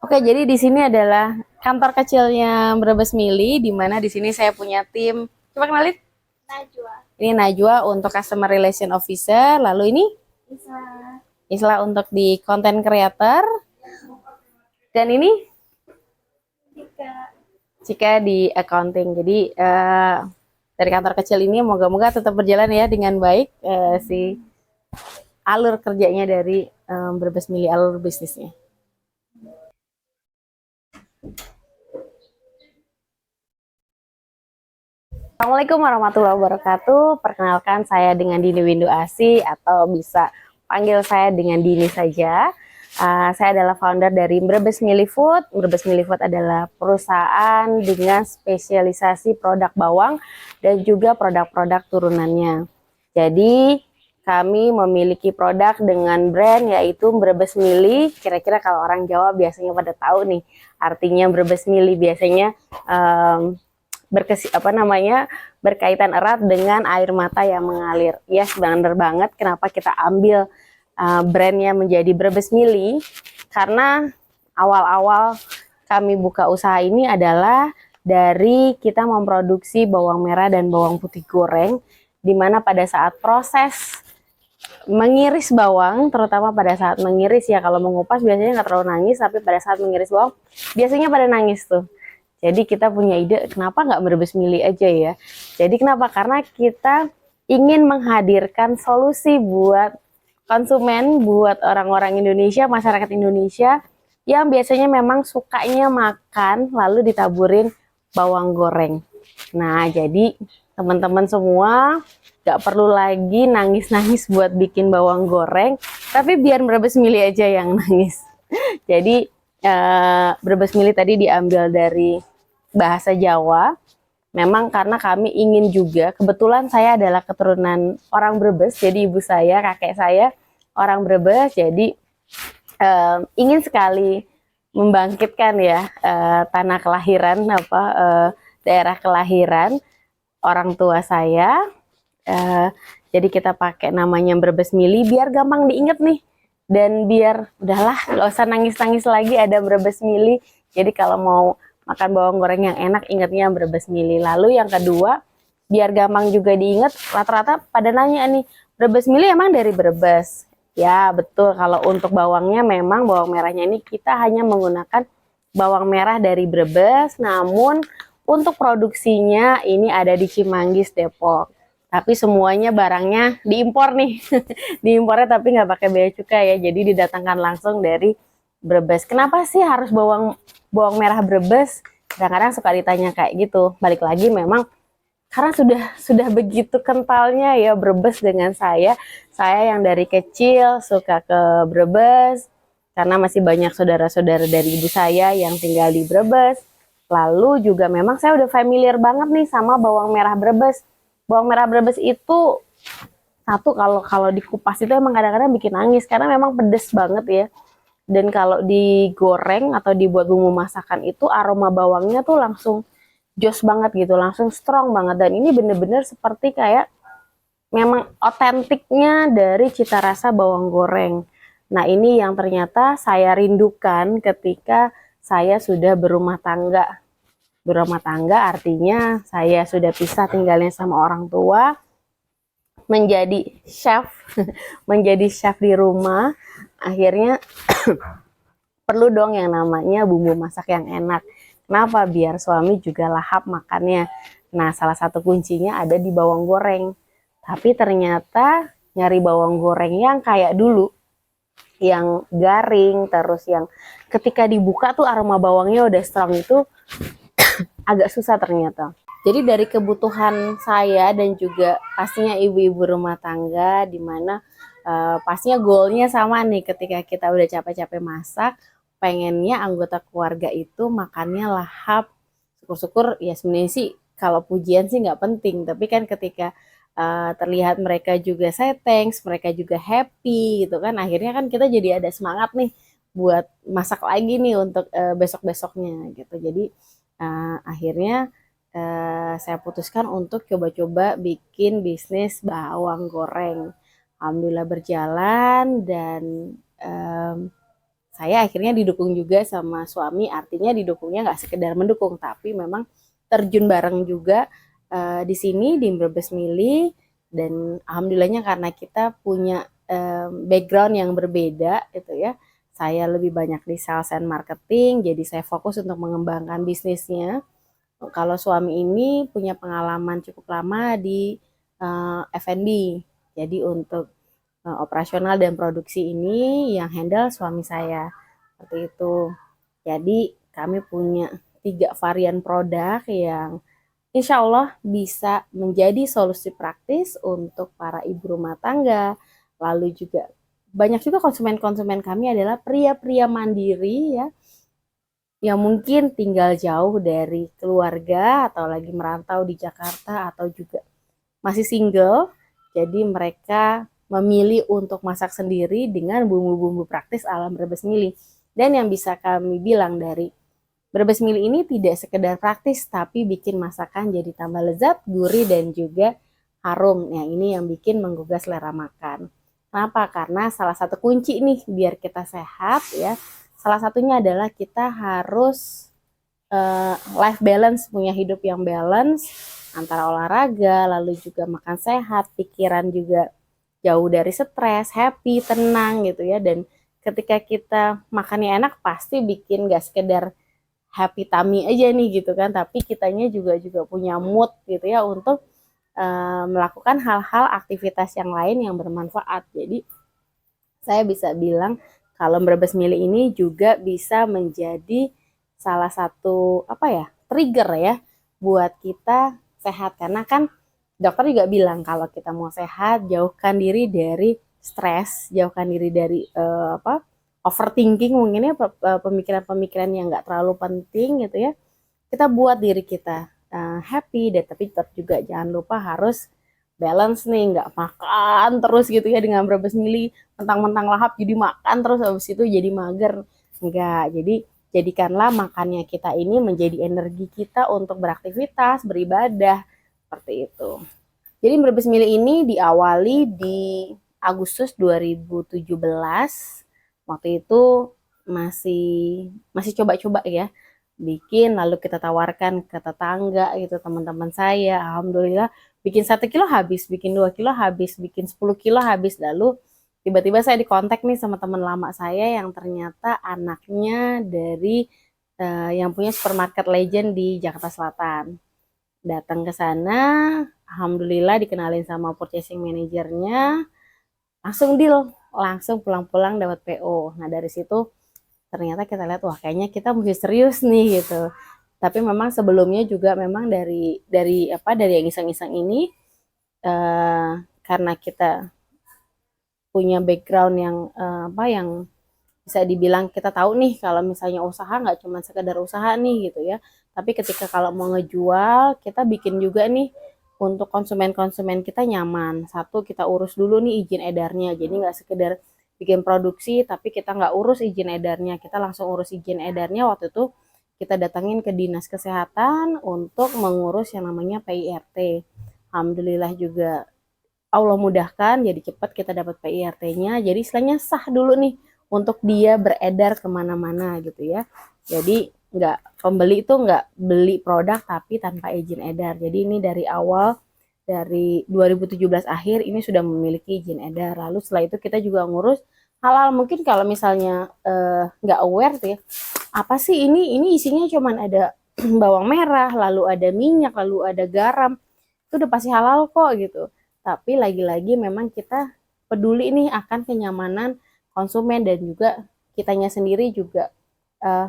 Oke, jadi di sini adalah kantor kecilnya Brebes Mili, di mana di sini saya punya tim. Coba kenalin. Najwa. Ini Najwa untuk Customer Relation Officer, lalu ini Bisa. Isla untuk di Content Creator, dan ini Jika. Cika di Accounting. Jadi dari kantor kecil ini moga-moga tetap berjalan ya dengan baik si alur kerjanya dari Brebes Mili, alur bisnisnya. Assalamualaikum warahmatullahi wabarakatuh. Perkenalkan, saya dengan Dini Windu Asi, atau bisa panggil saya dengan Dini saja. Saya adalah founder dari Brebes Mili Food. Brebes Mili Food adalah perusahaan dengan spesialisasi produk bawang dan juga produk-produk turunannya. Jadi kami memiliki produk dengan brand yaitu Brebes Mili. Kira-kira kalau orang Jawa biasanya pada tahu nih artinya Brebes Mili, biasanya berkaitan erat dengan air mata yang mengalir. Ya, benar banget kenapa kita ambil brandnya menjadi Brebes Mili, karena awal-awal kami buka usaha ini adalah dari kita memproduksi bawang merah dan bawang putih goreng, dimana pada saat proses mengiris bawang, terutama pada saat mengiris ya, kalau mengupas biasanya nggak terlalu nangis, tapi pada saat mengiris bawang biasanya pada nangis tuh. Jadi kita punya ide, kenapa nggak Brebes Mili aja ya? Jadi kenapa? Karena kita ingin menghadirkan solusi buat konsumen, buat orang-orang Indonesia, masyarakat Indonesia yang biasanya memang sukanya makan lalu ditaburin bawang goreng. Nah, jadi teman-teman semua nggak perlu lagi nangis-nangis buat bikin bawang goreng, tapi biar Brebes Mili aja yang nangis. Jadi Brebes Mili tadi diambil dari bahasa Jawa. Memang karena kami ingin juga, kebetulan saya adalah keturunan orang Brebes, jadi ibu saya, kakek saya orang Brebes, jadi ingin sekali membangkitkan ya tanah kelahiran, daerah kelahiran orang tua saya. Jadi kita pakai namanya Brebes Mili biar gampang diinget nih, dan biar udahlah nggak usah nangis-nangis lagi, ada Brebes Mili. Jadi kalau mau makan bawang goreng yang enak, ingetnya Brebes Mili. Lalu yang kedua, biar gampang juga diinget, rata-rata pada nanya nih, Brebes Mili emang dari Brebes? Ya betul, kalau untuk bawangnya memang bawang merahnya ini kita hanya menggunakan bawang merah dari Brebes, namun untuk produksinya ini ada di Cimanggis, Depok. Tapi semuanya barangnya diimpor nih. Diimpornya tapi nggak pakai bea cukai ya, jadi didatangkan langsung dari Brebes. Kenapa sih harus bawang merah Brebes? Kadang-kadang suka ditanya kayak gitu. Balik lagi memang karena sudah begitu kentalnya ya Brebes dengan saya. Saya yang dari kecil suka ke Brebes karena masih banyak saudara-saudara dari ibu saya yang tinggal di Brebes. Lalu juga memang saya udah familiar banget nih sama bawang merah Brebes. Bawang merah Brebes itu satu, kalau dikupas itu emang kadang-kadang bikin nangis karena memang pedes banget ya. Dan kalau digoreng atau dibuat bumbu masakan itu aroma bawangnya tuh langsung jos banget gitu, langsung strong banget. Dan ini bener-bener seperti kayak memang otentiknya dari cita rasa bawang goreng. Nah, ini yang ternyata saya rindukan ketika saya sudah berumah tangga. Berumah tangga artinya saya sudah pisah tinggalnya sama orang tua, menjadi chef, menjadi chef di rumah. Akhirnya perlu dong yang namanya bumbu masak yang enak. Kenapa? Biar suami juga lahap makannya. Nah, salah satu kuncinya ada di bawang goreng. Tapi ternyata nyari bawang goreng yang kayak dulu, yang garing, terus yang ketika dibuka tuh aroma bawangnya udah strong, itu agak susah ternyata. Jadi dari kebutuhan saya dan juga pastinya ibu-ibu rumah tangga, dimana pastinya goalnya sama nih, ketika kita udah capek-capek masak, pengennya anggota keluarga itu makannya lahap. Syukur-syukur ya, sebenarnya sih kalau pujian sih nggak penting, tapi kan ketika terlihat mereka juga say thanks, mereka juga happy gitu kan, akhirnya kan kita jadi ada semangat nih buat masak lagi nih untuk besok-besoknya gitu. Jadi akhirnya saya putuskan untuk coba-coba bikin bisnis bawang goreng. Alhamdulillah berjalan, dan saya akhirnya didukung juga sama suami, artinya didukungnya nggak sekedar mendukung, tapi memang terjun bareng juga di sini di Brebes Mili. Dan alhamdulillahnya karena kita punya background yang berbeda gitu ya. Saya lebih banyak di sales and marketing, jadi saya fokus untuk mengembangkan bisnisnya. Kalau suami ini punya pengalaman cukup lama di F&B, jadi untuk operasional dan produksi ini yang handle suami saya seperti itu. Jadi kami punya 3 varian produk yang insya Allah bisa menjadi solusi praktis untuk para ibu rumah tangga. Lalu juga banyak juga konsumen-konsumen kami adalah pria-pria mandiri ya, yang mungkin tinggal jauh dari keluarga atau lagi merantau di Jakarta atau juga masih single. Jadi mereka memilih untuk masak sendiri dengan bumbu-bumbu praktis ala Brebes Mili. Dan yang bisa kami bilang dari Brebes Mili ini tidak sekedar praktis, tapi bikin masakan jadi tambah lezat, gurih, dan juga harum. Nah, ini yang bikin menggugah selera makan. Kenapa? Karena salah satu kunci nih biar kita sehat ya, salah satunya adalah kita harus life balance, punya hidup yang balance antara olahraga, lalu juga makan sehat, pikiran juga jauh dari stres, happy, tenang gitu ya. Dan ketika kita makannya enak, pasti bikin gak sekedar happy tummy aja nih gitu kan, tapi kitanya juga punya mood gitu ya untuk melakukan hal-hal aktivitas yang lain yang bermanfaat. Jadi saya bisa bilang kalau Brebes Mili ini juga bisa menjadi salah satu apa ya, trigger ya buat kita sehat. Karena kan dokter juga bilang kalau kita mau sehat, jauhkan diri dari stres, jauhkan diri dari overthinking, mungkin ya pemikiran-pemikiran yang nggak terlalu penting gitu ya. Kita buat diri kita happy, dan tapi tetap juga jangan lupa harus balance nih, nggak makan terus gitu ya dengan Brebes Mili mentang-mentang lahap jadi makan terus habis itu jadi mager. Enggak, jadi jadikanlah makannya kita ini menjadi energi kita untuk beraktivitas, beribadah, seperti itu. Jadi Brebes Mili ini diawali di Agustus 2017. Waktu itu masih masih coba-coba ya bikin, lalu kita tawarkan ke tetangga gitu, teman-teman saya. Alhamdulillah bikin 1 kilo habis, bikin 2 kilo habis, bikin 10 kilo habis. Lalu tiba-tiba saya dikontak nih sama teman lama saya yang ternyata anaknya dari yang punya supermarket legend di Jakarta Selatan. Datang ke sana, alhamdulillah dikenalin sama purchasing manajernya, langsung deal, langsung pulang-pulang dapat PO. Nah dari situ ternyata kita lihat wah kayaknya kita mesti serius nih gitu. Tapi memang sebelumnya juga memang dari yang iseng-iseng ini karena kita punya background yang yang bisa dibilang kita tahu nih kalau misalnya usaha nggak cuma sekedar usaha nih gitu ya. Tapi ketika kalau mau ngejual, kita bikin juga nih untuk konsumen-konsumen kita nyaman. Satu, kita urus dulu nih izin edarnya. Jadi nggak sekedar bikin produksi tapi kita nggak urus izin edarnya. Kita langsung urus izin edarnya. Waktu itu kita datangin ke Dinas Kesehatan untuk mengurus yang namanya PIRT. Alhamdulillah juga Allah mudahkan, jadi cepat kita dapat PIRT-nya. Jadi istilahnya sah dulu nih untuk dia beredar kemana-mana gitu ya. Jadi pembeli itu nggak beli produk tapi tanpa izin edar. Jadi ini dari awal, dari 2017 akhir ini sudah memiliki izin edar. Lalu setelah itu kita juga ngurus halal. Mungkin kalau misalnya nggak aware tuh ya, apa sih ini isinya cuman ada bawang merah, lalu ada minyak, lalu ada garam, itu udah pasti halal kok gitu. Tapi lagi-lagi memang kita peduli nih akan kenyamanan konsumen, dan juga kitanya sendiri juga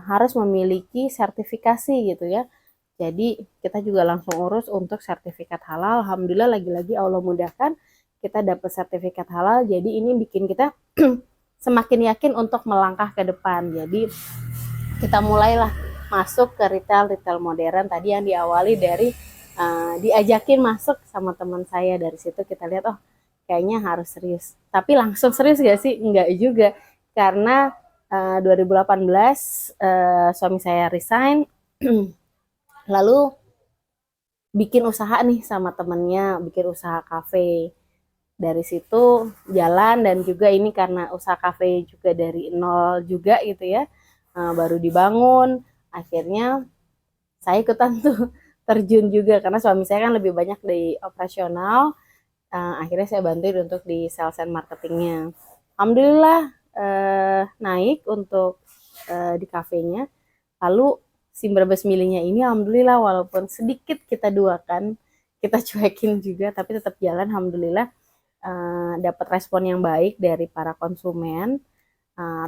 harus memiliki sertifikasi gitu ya. Jadi kita juga langsung urus untuk sertifikat halal. Alhamdulillah lagi-lagi Allah mudahkan kita dapat sertifikat halal. Jadi ini bikin kita semakin yakin untuk melangkah ke depan. Jadi kita mulailah masuk ke retail modern tadi yang diawali dari diajakin masuk sama teman saya. Dari situ kita lihat oh kayaknya harus serius. Tapi langsung serius gak sih? Enggak juga. Karena 2018 suami saya resign lalu bikin usaha nih sama temennya, bikin usaha kafe. Dari situ jalan, dan juga ini karena usaha kafe juga dari nol juga gitu ya, baru dibangun. Akhirnya saya ikutan tuh terjun juga karena suami saya kan lebih banyak di operasional. Akhirnya saya bantuin untuk di sales and marketingnya. Alhamdulillah naik untuk di kafenya. Lalu si Brebes Milinya ini alhamdulillah walaupun sedikit kita duakan, kita cuekin juga, tapi tetap jalan alhamdulillah. Dapat respon yang baik dari para konsumen.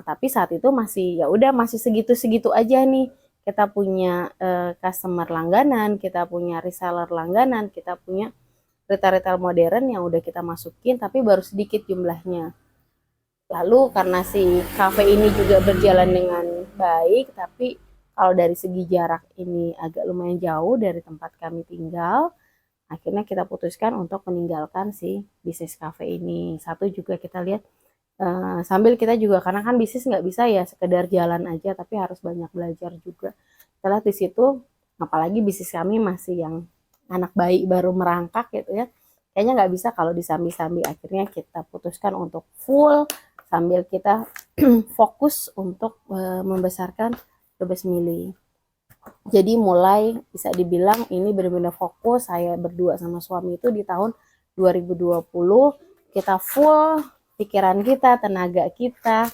Tapi saat itu masih ya udah masih segitu-segitu aja nih. Kita punya customer langganan, kita punya reseller langganan, kita punya retail-retail modern yang udah kita masukin, tapi baru sedikit jumlahnya. Lalu karena si cafe ini juga berjalan dengan baik, tapi kalau dari segi jarak ini agak lumayan jauh dari tempat kami tinggal, akhirnya kita putuskan untuk meninggalkan si bisnis cafe ini. Satu juga kita lihat sambil kita juga, karena kan bisnis nggak bisa ya sekedar jalan aja, tapi harus banyak belajar juga. Setelah di situ, apalagi bisnis kami masih yang anak bayi baru merangkak gitu ya, kayaknya nggak bisa kalau disambi-sambi. Akhirnya kita putuskan untuk full sambil kita fokus untuk membesarkan Brebes Mili. Jadi mulai bisa dibilang ini benar-benar fokus, saya berdua sama suami itu di tahun 2020 kita full pikiran kita, tenaga kita,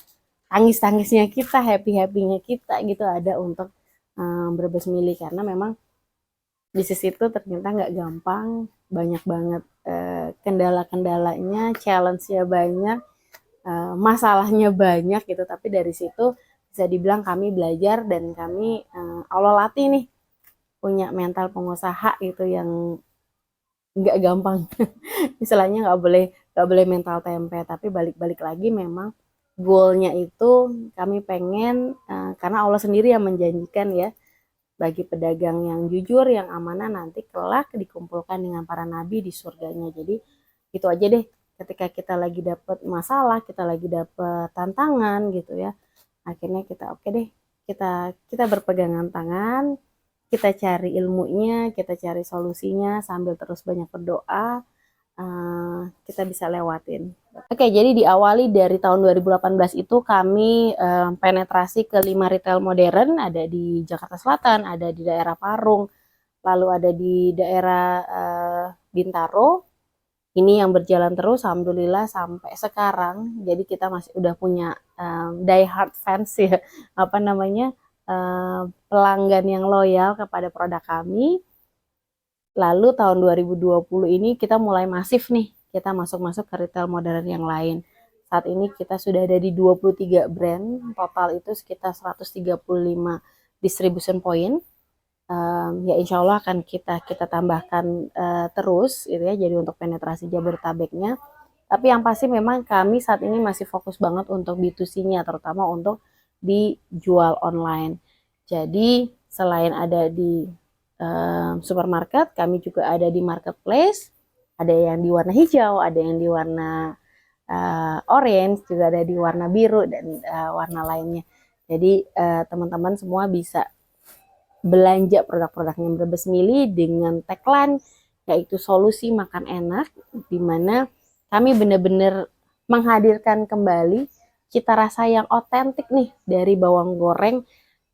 tangis-tangisnya kita, happy-happynya kita gitu ada untuk Brebes Mili, karena memang bisnis itu ternyata nggak gampang, banyak banget kendala-kendalanya, challenge-nya banyak, masalahnya banyak gitu. Tapi dari situ bisa dibilang kami belajar dan kami Allah latih nih punya mental pengusaha itu yang nggak gampang. Istilahnya nggak boleh mental tempe, tapi balik-balik lagi memang goalnya itu kami pengen karena Allah sendiri yang menjanjikan ya, bagi pedagang yang jujur, yang amanah nanti kelak dikumpulkan dengan para nabi di surganya. Jadi itu aja deh, ketika kita lagi dapet masalah, kita lagi dapet tantangan gitu ya, akhirnya kita oke deh, kita berpegangan tangan, kita cari ilmunya, kita cari solusinya sambil terus banyak berdoa, kita bisa lewatin. Oke, jadi diawali dari tahun 2018 itu kami penetrasi ke 5 retail modern, ada di Jakarta Selatan, ada di daerah Parung, lalu ada di daerah Bintaro. Ini yang berjalan terus alhamdulillah sampai sekarang. Jadi kita masih udah punya die hard fans ya, apa namanya, pelanggan yang loyal kepada produk kami. Lalu tahun 2020 ini kita mulai masif nih, kita masuk-masuk ke retail modern yang lain. Saat ini kita sudah ada di 23 brand, total itu sekitar 135 distribution point. Ya insya Allah akan kita tambahkan terus gitu ya, jadi untuk penetrasi Jabodetabeknya. Tapi yang pasti memang kami saat ini masih fokus banget untuk B2C-nya, terutama untuk dijual online. Jadi selain ada di supermarket, kami juga ada di marketplace, ada yang di warna hijau, ada yang di warna orange, juga ada di warna biru dan warna lainnya. Jadi teman-teman semua bisa belanja produk-produknya Brebes Mili dengan tagline yaitu solusi makan enak, di mana kami benar-benar menghadirkan kembali cita rasa yang otentik nih dari bawang goreng,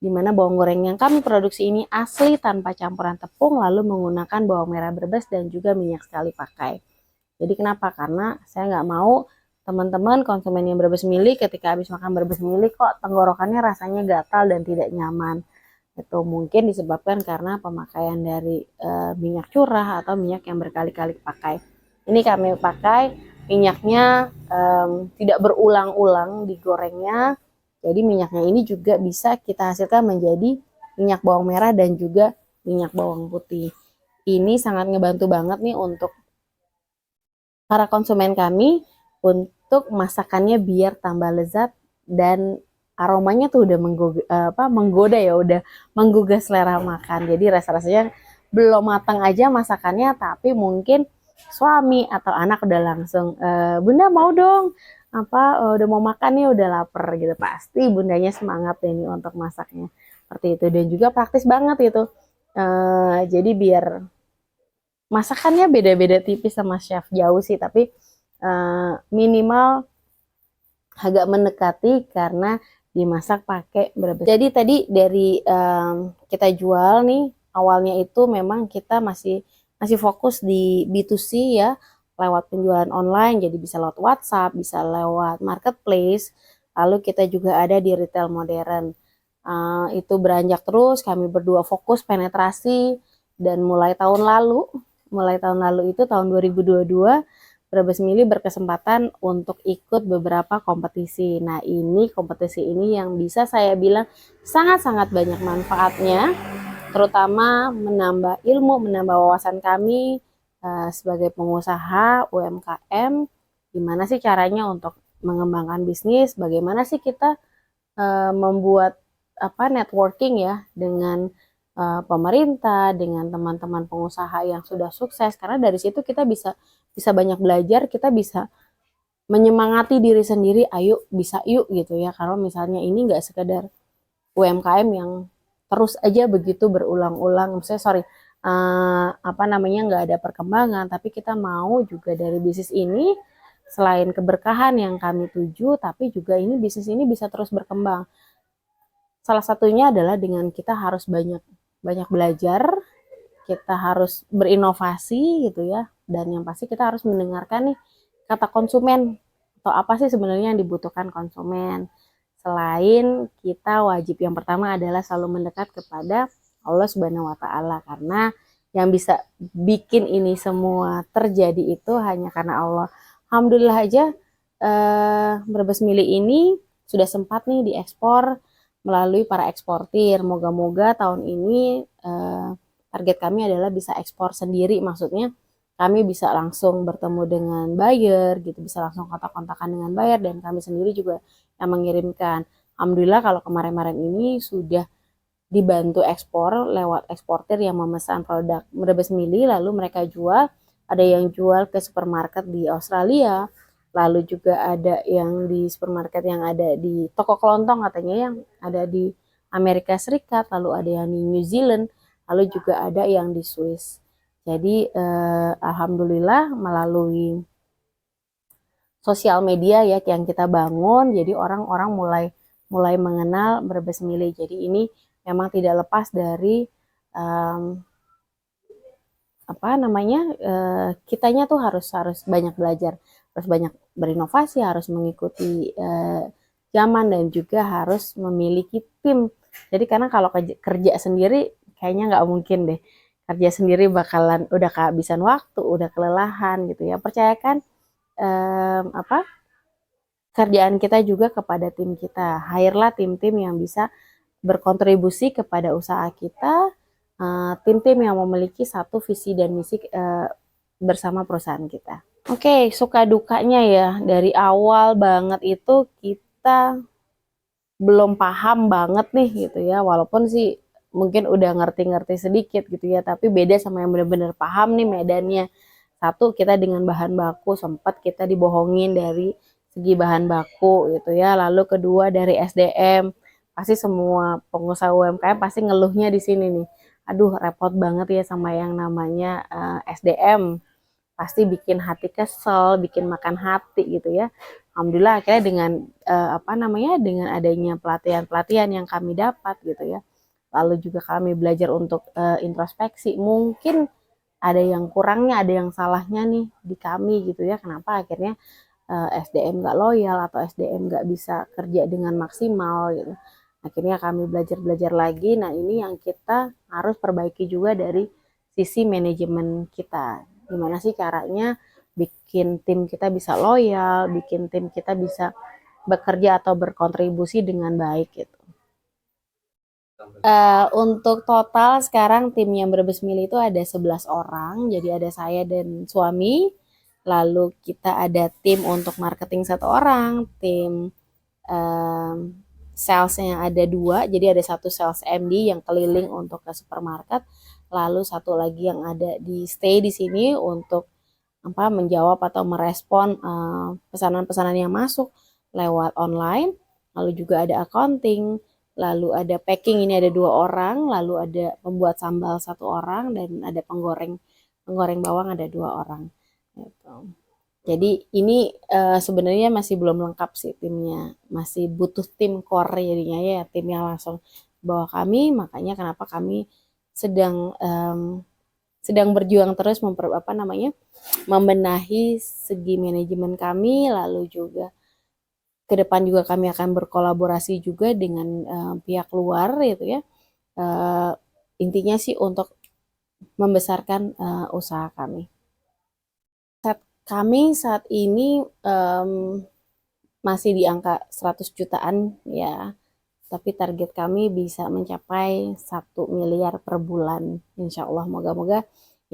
di mana bawang goreng yang kami produksi ini asli tanpa campuran tepung, lalu menggunakan bawang merah Brebes dan juga minyak sekali pakai. Jadi kenapa? Karena saya nggak mau teman-teman konsumen yang Brebes Mili ketika habis makan Brebes Mili kok tenggorokannya rasanya gatal dan tidak nyaman. Itu mungkin disebabkan karena pemakaian dari minyak curah atau minyak yang berkali-kali pakai. Ini kami pakai minyaknya tidak berulang-ulang digorengnya. Jadi minyaknya ini juga bisa kita hasilkan menjadi minyak bawang merah dan juga minyak bawang putih. Ini sangat ngebantu banget nih untuk para konsumen kami untuk masakannya biar tambah lezat dan aromanya tuh udah menggoda ya, udah menggugah selera makan. Jadi rasa-rasanya belum matang aja masakannya, tapi mungkin suami atau anak udah langsung bunda mau dong udah mau makan nih, udah lapar gitu, pasti bundanya semangat ini untuk masaknya seperti itu. Dan juga praktis banget itu, jadi biar masakannya beda-beda tipis sama chef jauh sih, tapi minimal agak mendekati karena dimasak pakai Brebes. Jadi tadi dari kita jual nih, awalnya itu memang kita masih fokus di B2C ya, lewat penjualan online, jadi bisa lewat WhatsApp, bisa lewat marketplace, lalu kita juga ada di retail modern. Itu beranjak terus, kami berdua fokus penetrasi, dan mulai tahun lalu itu tahun 2022, Brebes Mili berkesempatan untuk ikut beberapa kompetisi. Nah, ini kompetisi ini yang bisa saya bilang sangat-sangat banyak manfaatnya, terutama menambah ilmu, menambah wawasan kami sebagai pengusaha UMKM, gimana sih caranya untuk mengembangkan bisnis, bagaimana sih kita membuat networking ya dengan pemerintah, dengan teman-teman pengusaha yang sudah sukses, karena dari situ kita bisa banyak belajar, kita bisa menyemangati diri sendiri, ayo bisa yuk gitu ya. Kalau misalnya ini nggak sekedar UMKM yang terus aja begitu berulang-ulang, maksudnya nggak ada perkembangan, tapi kita mau juga dari bisnis ini selain keberkahan yang kami tuju, tapi juga ini bisnis ini bisa terus berkembang. Salah satunya adalah dengan kita harus banyak belajar, kita harus berinovasi gitu ya, dan yang pasti kita harus mendengarkan nih kata konsumen, atau apa sih sebenarnya yang dibutuhkan konsumen. Selain kita wajib yang pertama adalah selalu mendekat kepada Allah Subhanahu wa Ta'ala, karena yang bisa bikin ini semua terjadi itu hanya karena Allah. Alhamdulillah aja Brebes Mili ini sudah sempat nih diekspor melalui para eksportir. Moga-moga tahun ini target kami adalah bisa ekspor sendiri, maksudnya kami bisa langsung bertemu dengan buyer gitu, bisa langsung kontak-kontakan dengan buyer, dan kami sendiri juga yang mengirimkan. Alhamdulillah kalau kemarin-kemarin ini sudah dibantu ekspor lewat eksportir yang memesan produk Brebes Mili, lalu mereka jual, ada yang jual ke supermarket di Australia, lalu juga ada yang di supermarket yang ada di toko kelontong katanya yang ada di Amerika Serikat, lalu ada yang di New Zealand, lalu juga ada yang di Swiss. Jadi alhamdulillah melalui sosial media ya yang kita bangun, jadi orang-orang mulai mengenal Brebes Mili. Jadi ini memang tidak lepas dari kitanya tuh harus banyak belajar, harus banyak berinovasi, harus mengikuti zaman, dan juga harus memiliki tim. Jadi karena kalau kerja sendiri kayaknya nggak mungkin deh, kerja sendiri bakalan udah kehabisan waktu, udah kelelahan gitu ya. Percayakan kerjaan kita juga kepada tim kita. Hire-lah tim-tim yang bisa berkontribusi kepada usaha kita, tim-tim yang memiliki satu visi dan misi bersama perusahaan kita. Oke, suka dukanya ya, dari awal banget itu kita belum paham banget nih gitu ya, walaupun sih mungkin udah ngerti-ngerti sedikit gitu ya, tapi beda sama yang benar-benar paham nih medannya. Satu, kita dengan bahan baku sempat kita dibohongin dari segi bahan baku gitu ya, lalu kedua dari SDM, pasti semua pengusaha UMKM pasti ngeluhnya di sini nih, aduh repot banget ya sama yang namanya SDM, pasti bikin hati kesel, bikin makan hati gitu ya. Alhamdulillah akhirnya dengan dengan adanya pelatihan yang kami dapat gitu ya, lalu juga kami belajar untuk introspeksi, mungkin ada yang kurangnya, ada yang salahnya nih di kami gitu ya, kenapa akhirnya SDM nggak loyal atau SDM nggak bisa kerja dengan maksimal gitu. Akhirnya kami belajar lagi. Nah, ini yang kita harus perbaiki juga dari sisi manajemen kita. Gimana sih caranya bikin tim kita bisa loyal, bikin tim kita bisa bekerja atau berkontribusi dengan baik gitu. Untuk total sekarang tim yang Brebes Mili itu ada 11 orang, jadi ada saya dan suami, lalu kita ada tim untuk marketing 1 orang, tim salesnya ada 2, jadi ada 1 sales MD yang keliling untuk ke supermarket, lalu 1 lagi yang ada di stay di sini untuk menjawab atau merespon pesanan-pesanan yang masuk lewat online, lalu juga ada accounting, lalu ada packing, ini ada 2 orang, lalu ada pembuat sambal 1 orang, dan ada penggoreng bawang ada 2 orang gitu. Jadi ini sebenarnya masih belum lengkap sih timnya, masih butuh tim core jadinya ya, tim yang langsung bawa kami. Makanya kenapa kami sedang sedang berjuang terus membenahi segi manajemen kami, lalu juga ke depan juga kami akan berkolaborasi juga dengan pihak luar gitu ya. Eh, Intinya sih untuk membesarkan usaha kami. Kami saat ini masih di angka 100 jutaan ya, tapi target kami bisa mencapai 1 miliar per bulan. Insya Allah, moga-moga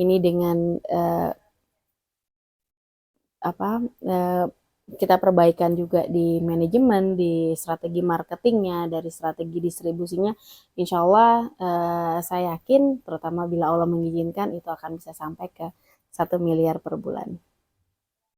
ini dengan apa eh, kita perbaikan juga di manajemen, di strategi marketingnya, dari strategi distribusinya. Insya Allah saya yakin, terutama bila Allah mengizinkan, itu akan bisa sampai ke 1 miliar per bulan.